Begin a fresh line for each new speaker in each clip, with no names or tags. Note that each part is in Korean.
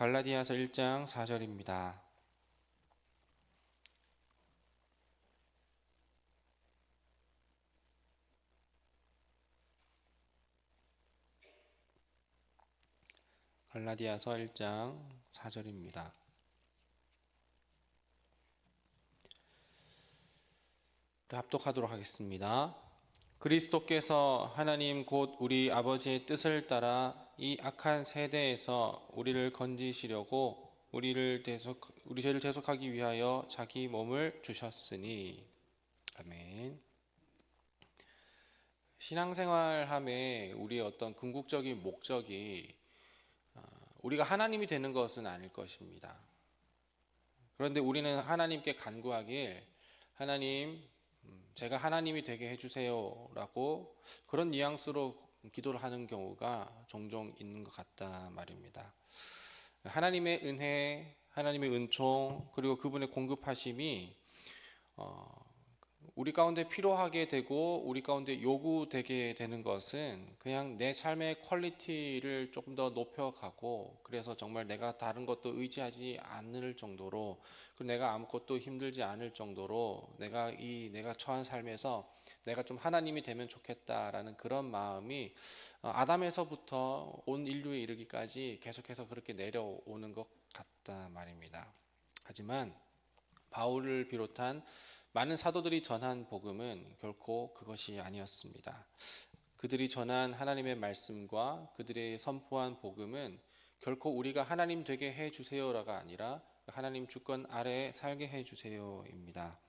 갈라디아서 1장 4절입니다. 갈라디아서 1장 4절입니다. 합독하도록 하겠습니다. 그리스도께서 하나님 곧 우리 아버지의 뜻을 따라 이 악한 세대에서 우리를 건지시려고 우리 죄를 대속하기 위하여 자기 몸을 주셨으니. 아멘. 신앙생활함에 우리의 어떤 궁극적인 목적이 우리가 하나님이 되는 것은 아닐 것입니다. 그런데 우리는 하나님께 간구하길, 하나님, 제가 하나님이 되게 해주세요 라고 그런 뉘앙스로 기도를 하는 경우가 종종 있는 것 같다 말입니다. 하나님의 은혜, 하나님의 은총, 그리고 그분의 공급하심이 우리 가운데 필요하게 되고 우리 가운데 요구되게 되는 것은 그냥 내 삶의 퀄리티를 조금 더 높여가고, 그래서 정말 내가 다른 것도 의지하지 않을 정도로, 그리고 내가 아무것도 힘들지 않을 정도로 내가 처한 삶에서 내가 좀 하나님이 되면 좋겠다라는 그런 마음이 아담에서부터 온 인류에 이르기까지 계속해서 그렇게 내려오는 것 같다 말입니다. 하지만 바울을 비롯한 많은 사도들이 전한 복음은 결코 그것이 아니었습니다. 그들이 전한 하나님의 말씀과 그들이 선포한 복음은 결코 우리가 하나님 되게 해주세요라가 아니라 하나님 주권 아래에 살게 해주세요입니다.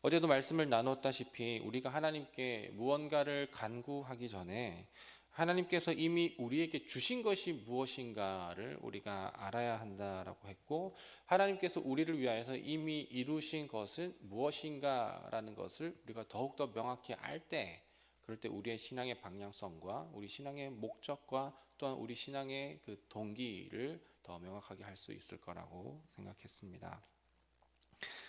어제도 말씀을 나눴다시피 우리가 하나님께 무언가를 간구하기 전에 하나님께서 이미 우리에게 주신 것이 무엇인가를 우리가 알아야 한다라고 했고, 하나님께서 우리를 위하여서 이미 이루신 것은 무엇인가라는 것을 우리가 더욱더 명확히 알 때, 그럴 때 우리의 신앙의 방향성과 우리 신앙의 목적과 또한 우리 신앙의 그 동기를 더 명확하게 할 수 있을 거라고 생각했습니다.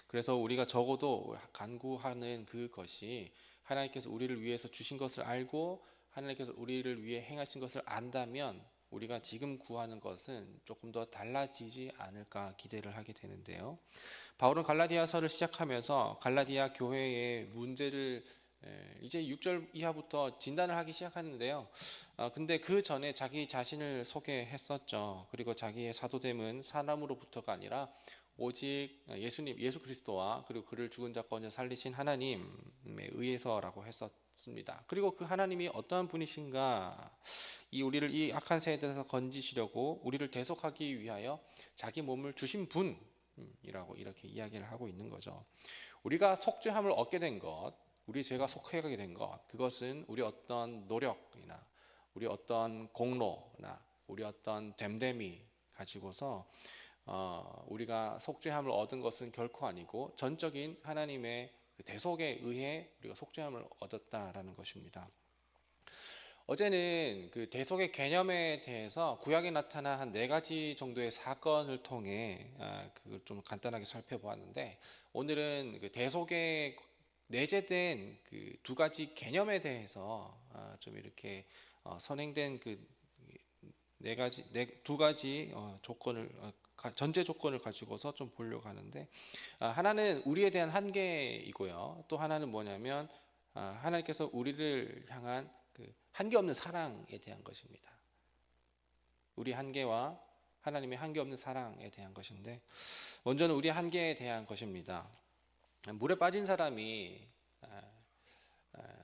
그래서 우리가 적어도 간구하는 그것이 하나님께서 우리를 위해서 주신 것을 알고 하나님께서 우리를 위해 행하신 것을 안다면 우리가 지금 구하는 것은 조금 더 달라지지 않을까 기대를 하게 되는데요. 바울은 갈라디아서를 시작하면서 갈라디아 교회의 문제를 이제 6절 이하부터 진단을 하기 시작하는데요. 근데 그 전에 자기 자신을 소개했었죠. 그리고 자기의 사도됨은 사람으로부터가 아니라 오직 예수 그리스도와 그리고 그를 죽은 자 가운데 살리신 하나님에 의해서라고 했었습니다. 그리고 그 하나님이 어떠한 분이신가, 우리를 이 악한 세대에서 건지시려고 우리를 대속하기 위하여 자기 몸을 주신 분이라고 이렇게 이야기를 하고 있는 거죠. 우리가 속죄함을 얻게 된 것, 우리 죄가 속해가게 된 것, 그것은 우리 어떤 노력이나 우리 어떤 공로나 우리 어떤 됨됨이 가지고서 우리가 속죄함을 얻은 것은 결코 아니고 전적인 하나님의 그 대속에 의해 우리가 속죄함을 얻었다라는 것입니다. 어제는 그 대속의 개념에 대해서 구약에 나타난 한 4가지 정도의 사건을 통해 그걸 좀 간단하게 살펴보았는데, 오늘은 그 대속에 내재된 그 2가지 개념에 대해서 좀 이렇게 선행된 그 2가지 조건을 전제 조건을 가지고서 좀 보려고 하는데, 하나는 우리에 대한 한계이고요. 또 하나는 뭐냐면 하나님께서 우리를 향한 그 한계 없는 사랑에 대한 것입니다. 우리 한계와 하나님의 한계 없는 사랑에 대한 것인데, 먼저는 우리 한계에 대한 것입니다. 물에 빠진 사람이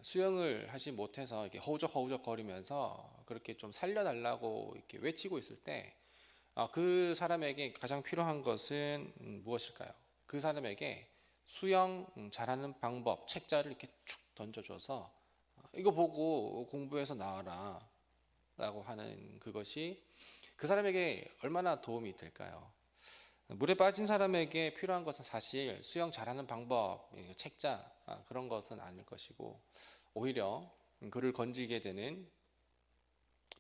수영을 하지 못해서 이렇게 허우적 거리면서 그렇게 좀 살려달라고 이렇게 외치고 있을 때, 그 사람에게 가장 필요한 것은 무엇일까요? 그 사람에게 수영 잘하는 방법 책자를 이렇게 축 던져줘서 이거 보고 공부해서 나와라 라고 하는 그것이 그 사람에게 얼마나 도움이 될까요? 물에 빠진 사람에게 필요한 것은 사실 수영 잘하는 방법, 책자 그런 것은 아닐 것이고, 오히려 그를 건지게 되는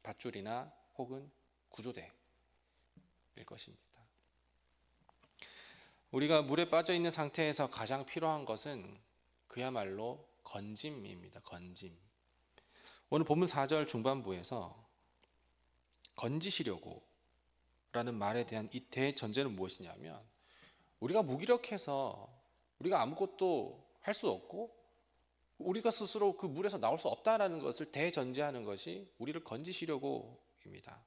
밧줄이나 혹은 구조대일 것입니다. 우리가 물에 빠져 있는 상태에서 가장 필요한 것은 그야말로 건짐입니다. 건짐. 오늘 본문 4절 중반부에서 건지시려고 말에 대한 이 대전제는 무엇이냐면 우리가 무기력해서 우리가 아무것도 할 수 없고 우리가 스스로 그 물에서 나올 수 없다라는 것을 대전제하는 것이 우리를 건지시려고입니다.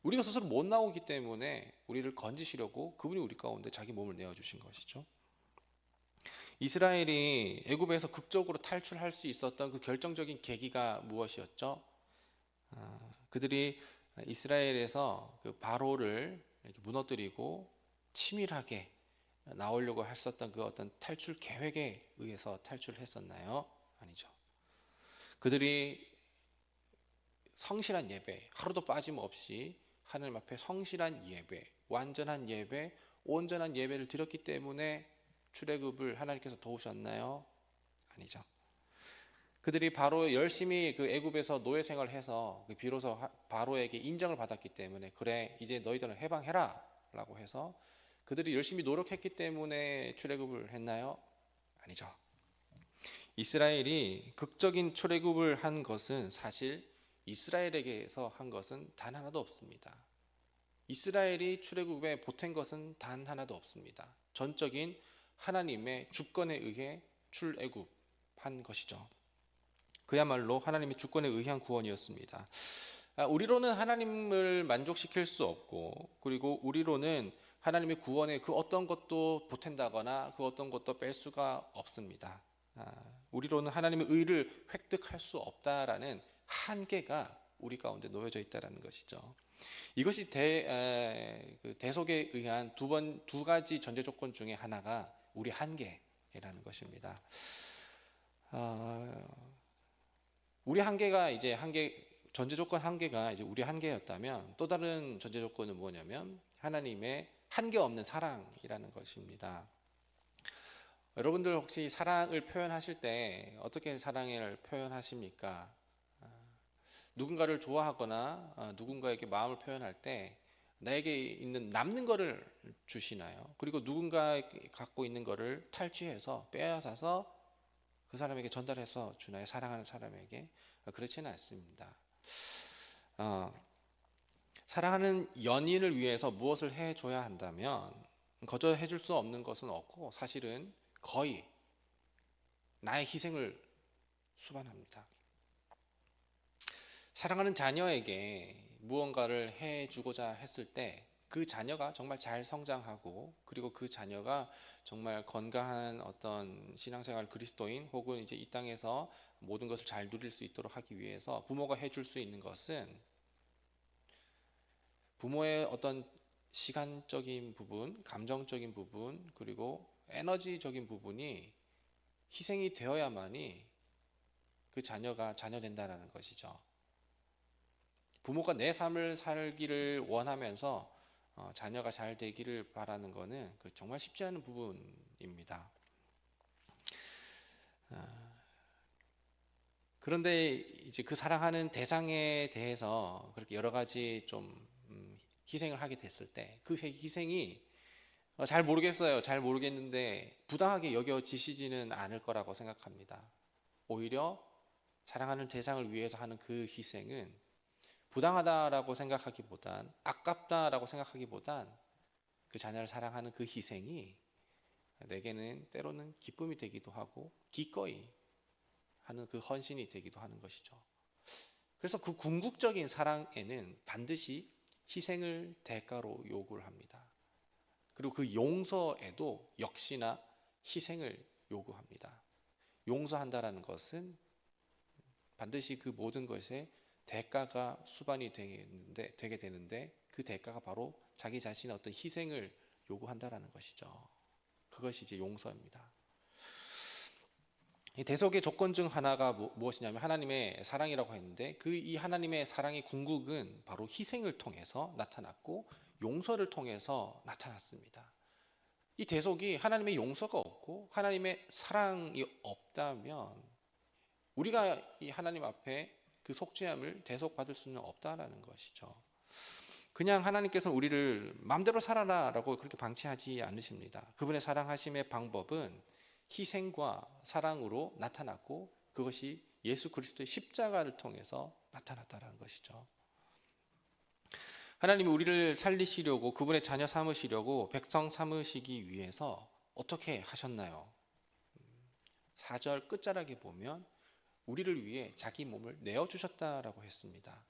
우리가 스스로 못 나오기 때문에 우리를 건지시려고 그분이 우리 가운데 자기 몸을 내어주신 것이죠. 이스라엘이 애굽에서 극적으로 탈출할 수 있었던 그 결정적인 계기가 무엇이었죠? 그들이 이스라엘에서 그 바로를 이렇게 무너뜨리고 치밀하게 나오려고 했었던 그 어떤 탈출 계획에 의해서 탈출을 했었나요? 아니죠. 그들이 성실한 예배, 하루도 빠짐없이 하나님 앞에 성실한 예배, 완전한 예배, 온전한 예배를 드렸기 때문에 출애굽을 하나님께서 도우셨나요? 아니죠. 그들이 바로 열심히 그 애굽에서 노예 생활을 해서 비로소 바로에게 인정을 받았기 때문에 그래 이제 너희들은 해방해라 라고 해서 그들이 열심히 노력했기 때문에 출애굽을 했나요? 아니죠. 이스라엘이 극적인 출애굽을 한 것은 사실 이스라엘에게서 한 것은 단 하나도 없습니다. 이스라엘이 출애굽에 보탠 것은 단 하나도 없습니다. 전적인 하나님의 주권에 의해 출애굽한 것이죠. 그야말로 하나님의 주권에 의한 구원이었습니다. 우리로는 하나님을 만족시킬 수 없고 그리고 우리로는 하나님의 구원에 그 어떤 것도 보탠다거나 그 어떤 것도 뺄 수가 없습니다. 우리로는 하나님의 의를 획득할 수 없다라는 한계가 우리 가운데 놓여져 있다는 것이죠. 이것이 대속에 의한 두 가지 전제 조건 중에 하나가 우리 한계라는 것입니다. 우리 한계가 이제 전제 조건 한계가 이제 우리 한계였다면 또 다른 전제 조건은 뭐냐면 하나님의 한계 없는 사랑이라는 것입니다. 여러분들 혹시 사랑을 표현하실 때 어떻게 사랑을 표현하십니까? 누군가를 좋아하거나 누군가에게 마음을 표현할 때 나에게 있는 남는 거를 주시나요? 그리고 누군가 갖고 있는 거를 탈취해서 빼앗아서 그 사람에게 전달해서 주나요? 사랑하는 사람에게? 그렇지는 않습니다. 사랑하는 연인을 위해서 무엇을 해줘야 한다면 거저 해줄 수 없는 것은 없고 사실은 거의 나의 희생을 수반합니다. 사랑하는 자녀에게 무언가를 해주고자 했을 때 그 자녀가 정말 잘 성장하고 그리고 그 자녀가 정말 건강한 어떤 신앙생활 그리스도인 혹은 이제 이 땅에서 모든 것을 잘 누릴 수 있도록 하기 위해서 부모가 해줄 수 있는 것은 부모의 어떤 시간적인 부분, 감정적인 부분, 그리고 에너지적인 부분이 희생이 되어야만이 그 자녀가 자녀된다는 것이죠. 부모가 내 삶을 살기를 원하면서 자녀가 잘 되기를 바라는 것은 정말 쉽지 않은 부분입니다. 그런데 이제 그 사랑하는 대상에 대해서 그렇게 여러 가지 좀 희생을 하게 됐을 때 그 희생이 잘 모르겠어요. 잘 모르겠는데 부당하게 여겨지시지는 않을 거라고 생각합니다. 오히려 사랑하는 대상을 위해서 하는 그 희생은 부당하다라고 생각하기보단 아깝다라고 생각하기보단 그 자녀를 사랑하는 그 희생이 내게는 때로는 기쁨이 되기도 하고 기꺼이 하는 그 헌신이 되기도 하는 것이죠. 그래서 그 궁극적인 사랑에는 반드시 희생을 대가로 요구를 합니다. 그리고 그 용서에도 역시나 희생을 요구합니다. 용서한다라는 것은 반드시 그 모든 것에 대가가 수반이 되게 되는데 그 대가가 바로 자기 자신의 어떤 희생을 요구한다라는 것이죠. 그것이 이제 용서입니다. 이 대속의 조건 중 하나가 무엇이냐면 하나님의 사랑이라고 했는데 이 하나님의 사랑의 궁극은 바로 희생을 통해서 나타났고 용서를 통해서 나타났습니다. 이 대속이 하나님의 용서가 없고 하나님의 사랑이 없다면 우리가 이 하나님 앞에 그 속죄함을 대속받을 수는 없다라는 것이죠. 그냥 하나님께서는 우리를 마음대로 살아라라고 그렇게 방치하지 않으십니다. 그분의 사랑하심의 방법은 희생과 사랑으로 나타났고 그것이 예수 그리스도의 십자가를 통해서 나타났다라는 것이죠. 하나님이 우리를 살리시려고, 그분의 자녀 삼으시려고, 백성 삼으시기 위해서 어떻게 하셨나요? 4절 끝자락에 보면 우리를 위해 자기 몸을 내어주셨다라고 했습니다.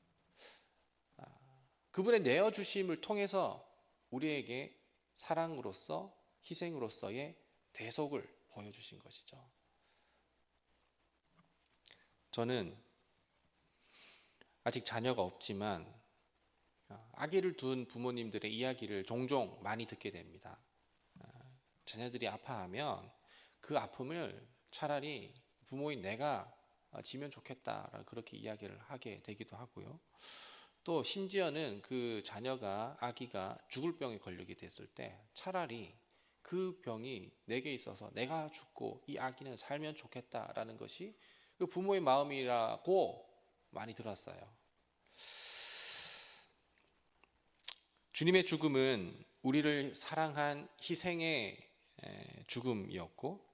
그분의 내어주심을 통해서 우리에게 사랑으로서, 희생으로서의 대속을 보여주신 것이죠. 저는 아직 자녀가 없지만 아기를 둔 부모님들의 이야기를 종종 많이 듣게 됩니다. 자녀들이 아파하면 그 아픔을 차라리 부모인 내가 지면 좋겠다, 그렇게 이야기를 하게 되기도 하고요. 또 심지어는 그 자녀가, 아기가 죽을 병에 걸리게 됐을 때 차라리 그 병이 내게 있어서 내가 죽고 이 아기는 살면 좋겠다라는 것이 그 부모의 마음이라고 많이 들었어요. 주님의 죽음은 우리를 사랑한 희생의 죽음이었고,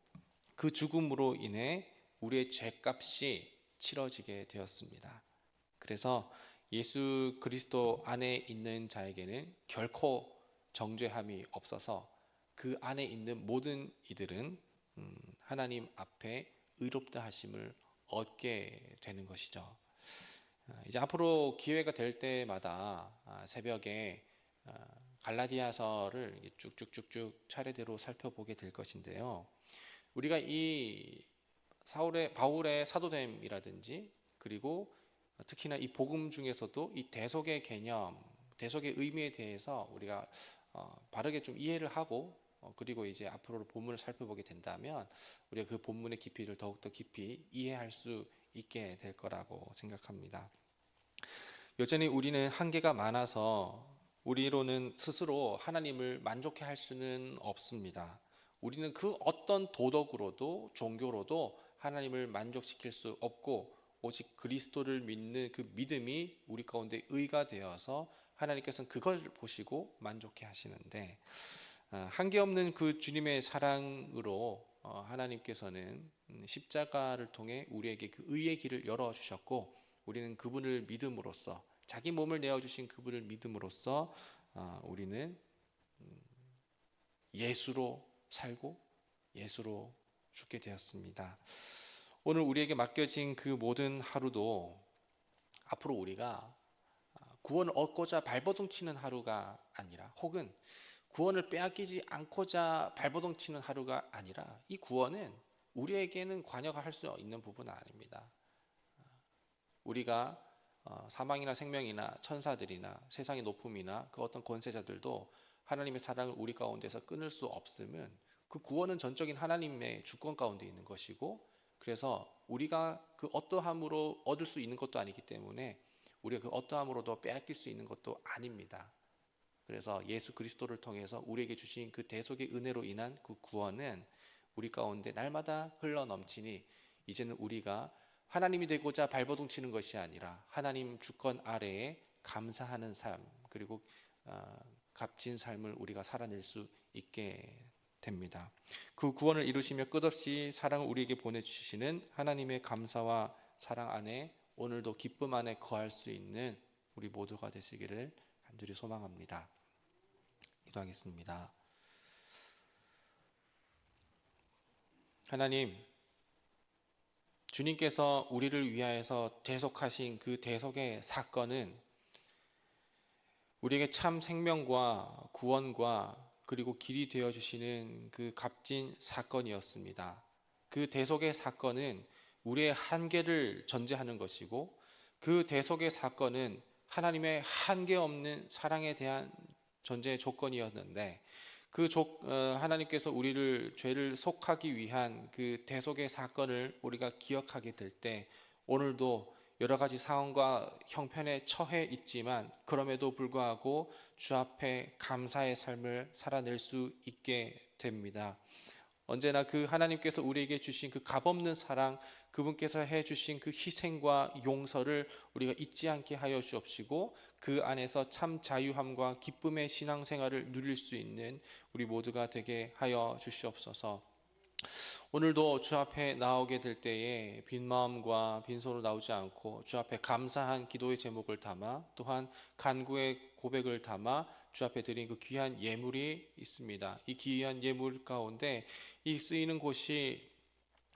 그 죽음으로 인해 우리의 죄값이 치러지게 되었습니다. 그래서 예수 그리스도 안에 있는 자에게는 결코 정죄함이 없어서 그 안에 있는 모든 이들은 하나님 앞에 의롭다 하심을 얻게 되는 것이죠. 이제 앞으로 기회가 될 때마다 새벽에 갈라디아서를 쭉쭉쭉쭉 차례대로 살펴보게 될 것인데요. 우리가 이 바울의 사도됨이라든지, 그리고 특히나 이 복음 중에서도 이 대속의 개념, 대속의 의미에 대해서 우리가 바르게 좀 이해를 하고, 그리고 이제 앞으로 본문을 살펴보게 된다면 우리가 그 본문의 깊이를 더욱더 깊이 이해할 수 있게 될 거라고 생각합니다. 여전히 우리는 한계가 많아서 우리로는 스스로 하나님을 만족해 할 수는 없습니다. 우리는 그 어떤 도덕으로도 종교로도 하나님을 만족시킬 수 없고, 오직 그리스도를 믿는 그 믿음이 우리 가운데 의가 되어서 하나님께서는 그걸 보시고 만족해 하시는데, 한계 없는 그 주님의 사랑으로 하나님께서는 십자가를 통해 우리에게 그 의의 길을 열어주셨고, 우리는 그분을 믿음으로써, 자기 몸을 내어주신 그분을 믿음으로써 우리는 예수로 살고 예수로 죽게 되었습니다. 오늘 우리에게 맡겨진 그 모든 하루도 앞으로 우리가 구원을 얻고자 발버둥 치는 하루가 아니라, 혹은 구원을 빼앗기지 않고자 발버둥 치는 하루가 아니라, 이 구원은 우리에게는 관여가 할 수 있는 부분은 아닙니다. 우리가 사망이나 생명이나 천사들이나 세상의 높음이나 그 어떤 권세자들도 하나님의 사랑을 우리 가운데서 끊을 수 없음은, 그 구원은 전적인 하나님의 주권 가운데 있는 것이고, 그래서 우리가 그 어떠함으로 얻을 수 있는 것도 아니기 때문에 우리가 그 어떠함으로도 빼앗길 수 있는 것도 아닙니다. 그래서 예수 그리스도를 통해서 우리에게 주신 그 대속의 은혜로 인한 그 구원은 우리 가운데 날마다 흘러 넘치니, 이제는 우리가 하나님이 되고자 발버둥 치는 것이 아니라 하나님 주권 아래에 감사하는 삶, 그리고 값진 삶을 우리가 살아낼 수 있게 됩니다. 그 구원을 이루시며 끝없이 사랑을 우리에게 보내주시는 하나님의 감사와 사랑 안에 오늘도 기쁨 안에 거할 수 있는 우리 모두가 되시기를 간절히 소망합니다. 기도하겠습니다. 하나님, 주님께서 우리를 위하여서 대속하신 그 대속의 사건은 우리에게 참 생명과 구원과 그리고 길이 되어주시는 그 값진 사건이었습니다. 그 대속의 사건은 우리의 한계를 전제하는 것이고, 그 대속의 사건은 하나님의 한계 없는 사랑에 대한 전제 조건이었는데, 하나님께서 우리를 죄를 속하기 위한 그 대속의 사건을 우리가 기억하게 될 때, 오늘도 여러 가지 상황과 형편에 처해 있지만 그럼에도 불구하고 주 앞에 감사의 삶을 살아낼 수 있게 됩니다. 언제나 그 하나님께서 우리에게 주신 그 값없는 사랑, 그분께서 해주신 그 희생과 용서를 우리가 잊지 않게 하여 주옵시고, 그 안에서 참 자유함과 기쁨의 신앙생활을 누릴 수 있는 우리 모두가 되게 하여 주시옵소서. 오늘도 주 앞에 나오게 될 때에 빈 마음과 빈손으로 나오지 않고 주 앞에 감사한 기도의 제목을 담아 또한 간구의 고백을 담아 주 앞에 드린 그 귀한 예물이 있습니다. 이 귀한 예물 가운데 이 쓰이는 곳이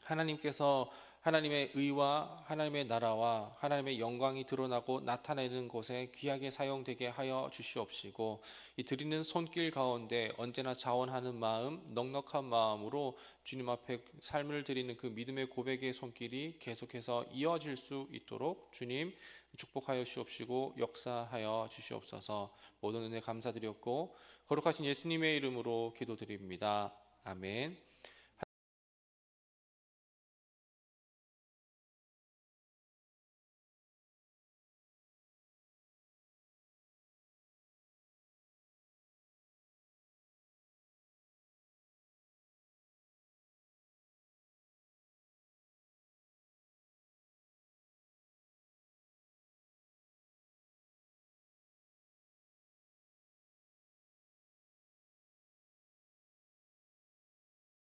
하나님께서 하나님의 의와 하나님의 나라와 하나님의 영광이 드러나고 나타내는 곳에 귀하게 사용되게 하여 주시옵시고, 이 드리는 손길 가운데 언제나 자원하는 마음, 넉넉한 마음으로 주님 앞에 삶을 드리는 그 믿음의 고백의 손길이 계속해서 이어질 수 있도록 주님 축복하여 주옵시고 역사하여 주시옵소서. 모든 은혜 감사드렸고 거룩하신 예수님의 이름으로 기도드립니다. 아멘.